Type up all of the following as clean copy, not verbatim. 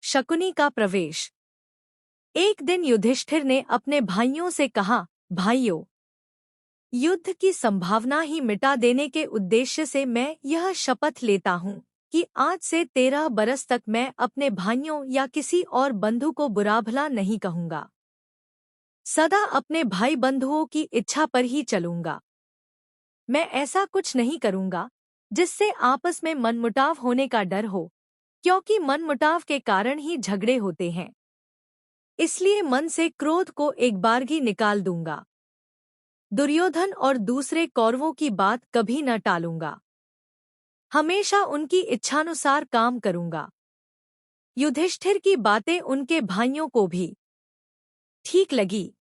शकुनी का प्रवेश। एक दिन युधिष्ठिर ने अपने भाइयों से कहा, भाइयों, युद्ध की संभावना ही मिटा देने के उद्देश्य से मैं यह शपथ लेता हूँ कि आज से 13 बरस तक मैं अपने भाइयों या किसी और बंधु को बुरा भला नहीं कहूँगा। सदा अपने भाई बंधुओं की इच्छा पर ही चलूंगा। मैं ऐसा कुछ नहीं करूँगा जिससे आपस में मनमुटाव होने का डर हो, क्योंकि मनमुटाव के कारण ही झगड़े होते हैं। इसलिए मन से क्रोध को एक बारगी निकाल दूंगा। दुर्योधन और दूसरे कौरवों की बात कभी न टालूंगा। हमेशा उनकी इच्छानुसार काम करूंगा। युधिष्ठिर की बातें उनके भाइयों को भी ठीक लगी।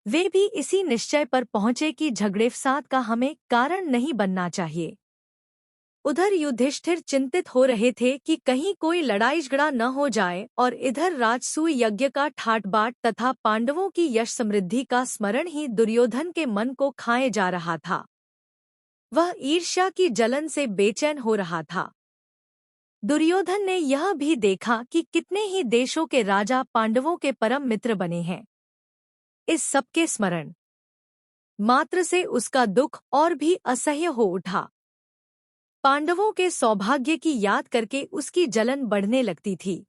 वे भी इसी निश्चय पर पहुंचे कि झगड़े फसाद का हमें कारण नहीं बनना चाहिए। उधर युधिष्ठिर चिंतित हो रहे थे कि कहीं कोई लड़ाई झगड़ा न हो जाए, और इधर राजसूय यज्ञ का ठाट-बाट तथा पांडवों की यश समृद्धि का स्मरण ही दुर्योधन के मन को खाए जा रहा था। वह ईर्ष्या की जलन से बेचैन हो रहा था। दुर्योधन ने यह भी देखा कि कितने ही देशों के राजा पांडवों के परम मित्र बने हैं। इस सबके स्मरण मात्र से उसका दुख और भी असह्य हो उठा। पांडवों के सौभाग्य की याद करके उसकी जलन बढ़ने लगती थी।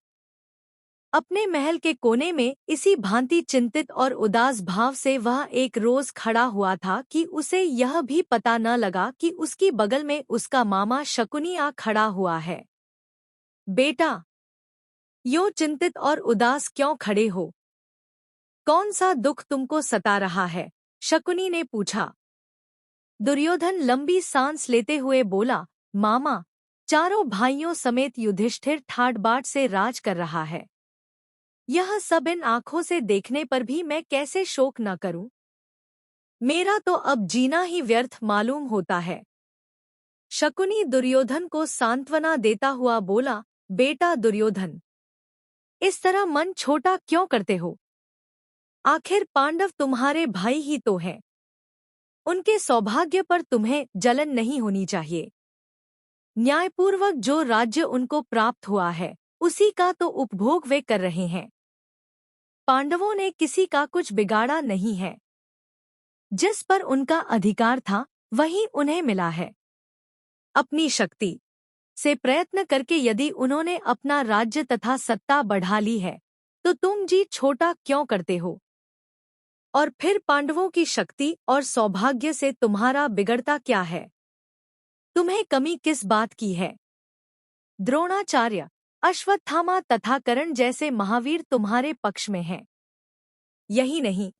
अपने महल के कोने में इसी भांति चिंतित और उदास भाव से वह एक रोज खड़ा हुआ था कि उसे यह भी पता न लगा कि उसकी बगल में उसका मामा शकुनी आ खड़ा हुआ है। बेटा, यो चिंतित और उदास क्यों खड़े हो? कौन सा दुख तुमको सता रहा है? शकुनी ने पूछा। दुर्योधन लंबी सांस लेते हुए बोला, मामा, चारों भाइयों समेत युधिष्ठिर ठाट-बाट से राज कर रहा है। यह सब इन आंखों से देखने पर भी मैं कैसे शोक न करूं? मेरा तो अब जीना ही व्यर्थ मालूम होता है। शकुनी दुर्योधन को सांत्वना देता हुआ बोला, बेटा दुर्योधन, इस तरह मन छोटा क्यों करते हो? आखिर पांडव तुम्हारे भाई ही तो हैं। उनके सौभाग्य पर तुम्हें जलन नहीं होनी चाहिए। न्यायपूर्वक जो राज्य उनको प्राप्त हुआ है, उसी का तो उपभोग वे कर रहे हैं। पांडवों ने किसी का कुछ बिगाड़ा नहीं है। जिस पर उनका अधिकार था, वही उन्हें मिला है। अपनी शक्ति से प्रयत्न करके यदि उन्होंने अपना राज्य तथा सत्ता बढ़ा ली है, तो तुम जी छोटा क्यों करते हो? और फिर पांडवों की शक्ति और सौभाग्य से तुम्हारा बिगड़ता क्या है? तुम्हें कमी किस बात की है? द्रोणाचार्य, अश्वत्थामा तथा कर्ण जैसे महावीर तुम्हारे पक्ष में हैं। यही नहीं,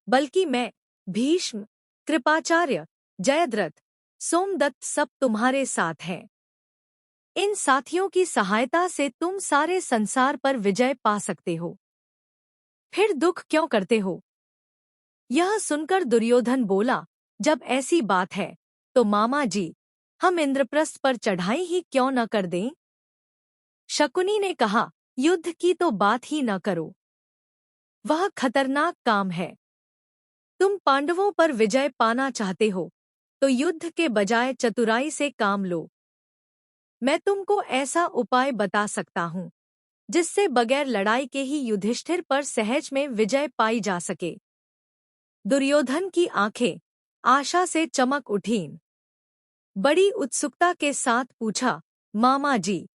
बल्कि मैं, भीष्म, कृपाचार्य, जयद्रथ, सोमदत्त सब तुम्हारे साथ हैं। इन साथियों की सहायता से तुम सारे संसार पर विजय पा सकते हो। फिर दुख क्यों करते हो? यह सुनकर दुर्योधन बोला, जब ऐसी बात है, तो मामा जी, हम इंद्रप्रस्थ पर चढ़ाई ही क्यों न कर दें? शकुनी ने कहा, युद्ध की तो बात ही न करो। वह खतरनाक काम है। तुम पांडवों पर विजय पाना चाहते हो, तो युद्ध के बजाय चतुराई से काम लो। मैं तुमको ऐसा उपाय बता सकता हूँ, जिससे बगैर लड़ाई के ही युधिष्ठिर पर सहज में विजय पाई जा सके। दुर्योधन की आंखें आशा से चमक उठीं। बड़ी उत्सुकता के साथ पूछा, मामा जी,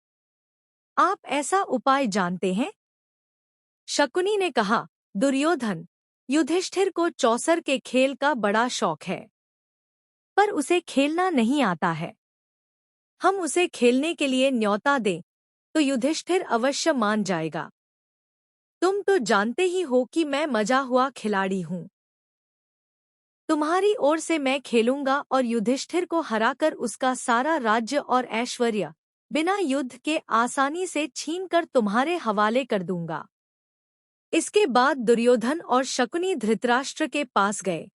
आप ऐसा उपाय जानते हैं? शकुनी ने कहा, दुर्योधन, युधिष्ठिर को चौसर के खेल का बड़ा शौक है, पर उसे खेलना नहीं आता है। हम उसे खेलने के लिए न्योता दें, तो युधिष्ठिर अवश्य मान जाएगा। तुम तो जानते ही हो कि मैं मजा हुआ खिलाड़ी हूँ। तुम्हारी ओर से मैं खेलूंगा और युधिष्ठिर को हराकर उसका सारा राज्य और ऐश्वर्य बिना युद्ध के आसानी से छीनकर तुम्हारे हवाले कर दूंगा। इसके बाद दुर्योधन और शकुनी धृतराष्ट्र के पास गए।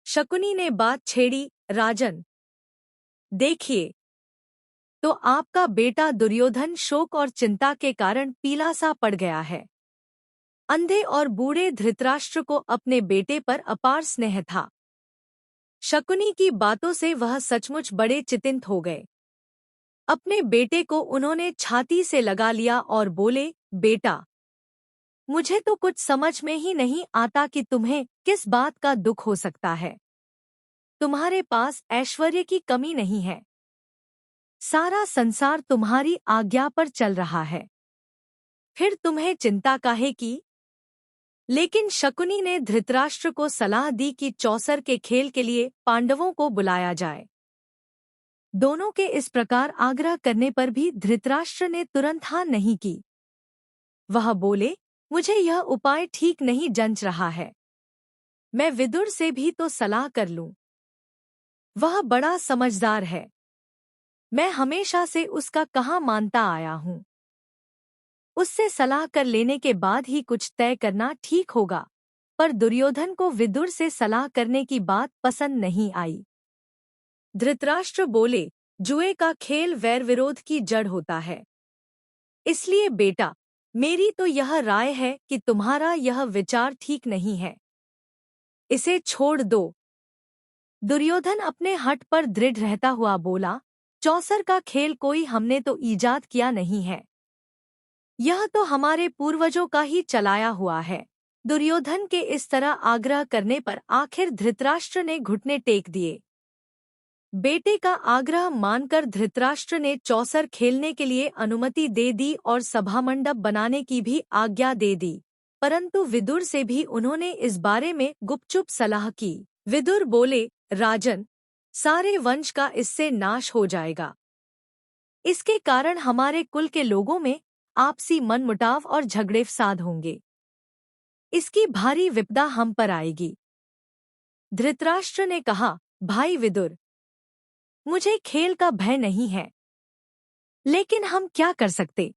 शकुनी ने बात छेड़ी, राजन, देखिए, तो आपका बेटा दुर्योधन शोक और चिंता के कारण पीला सा पड़ गया है। अंधे और बूढ़े धृतराष्ट्र को अपने बेटे पर अपार स्नेह था। शकुनी की बातों से वह सचमुच बड़े चिंतित हो गए। अपने बेटे को उन्होंने छाती से लगा लिया और बोले, बेटा, मुझे तो कुछ समझ में ही नहीं आता कि तुम्हें किस बात का दुख हो सकता है। तुम्हारे पास ऐश्वर्य की कमी नहीं है। सारा संसार तुम्हारी आज्ञा पर चल रहा है। फिर तुम्हें चिंता काहे की? लेकिन शकुनी ने धृतराष्ट्र को सलाह दी कि चौसर के खेल के लिए पांडवों को बुलाया जाए। दोनों के इस प्रकार आग्रह करने पर भी धृतराष्ट्र ने तुरंत हाँ नहीं की। वह बोले, मुझे यह उपाय ठीक नहीं जंच रहा है। मैं विदुर से भी तो सलाह कर लूं। वह बड़ा समझदार है। मैं हमेशा से उसका कहाँ मानता आया हूँ। उससे सलाह कर लेने के बाद ही कुछ तय करना ठीक होगा। पर दुर्योधन को विदुर से सलाह करने की बात पसंद नहीं आई। धृतराष्ट्र बोले, जुए का खेल वैर विरोध की जड़ होता है। इसलिए बेटा, मेरी तो यह राय है कि तुम्हारा यह विचार ठीक नहीं है। इसे छोड़ दो। दुर्योधन अपने हठ पर दृढ़ रहता हुआ बोला, चौसर का खेल कोई हमने तो ईजाद किया नहीं है। यह तो हमारे पूर्वजों का ही चलाया हुआ है। दुर्योधन के इस तरह आग्रह करने पर आखिर धृतराष्ट्र ने घुटने टेक दिए। बेटे का आग्रह मानकर धृतराष्ट्र ने चौसर खेलने के लिए अनुमति दे दी और सभामंडप बनाने की भी आज्ञा दे दी। परंतु विदुर से भी उन्होंने इस बारे में गुपचुप सलाह की। विदुर बोले, राजन, सारे वंश का इससे नाश हो जाएगा। इसके कारण हमारे कुल के लोगों में आपसी मनमुटाव और झगड़े फसाद होंगे। इसकी भारी विपदा हम पर आएगी। धृतराष्ट्र ने कहा, भाई विदुर, मुझे खेल का भय नहीं है, लेकिन हम क्या कर सकते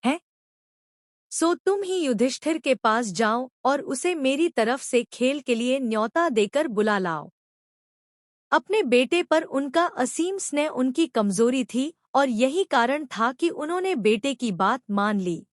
हैं? सो तुम ही युधिष्ठिर के पास जाओ और उसे मेरी तरफ से खेल के लिए न्योता देकर बुला लाओ। अपने बेटे पर उनका असीम स्नेह उनकी कमजोरी थी और यही कारण था कि उन्होंने बेटे की बात मान ली।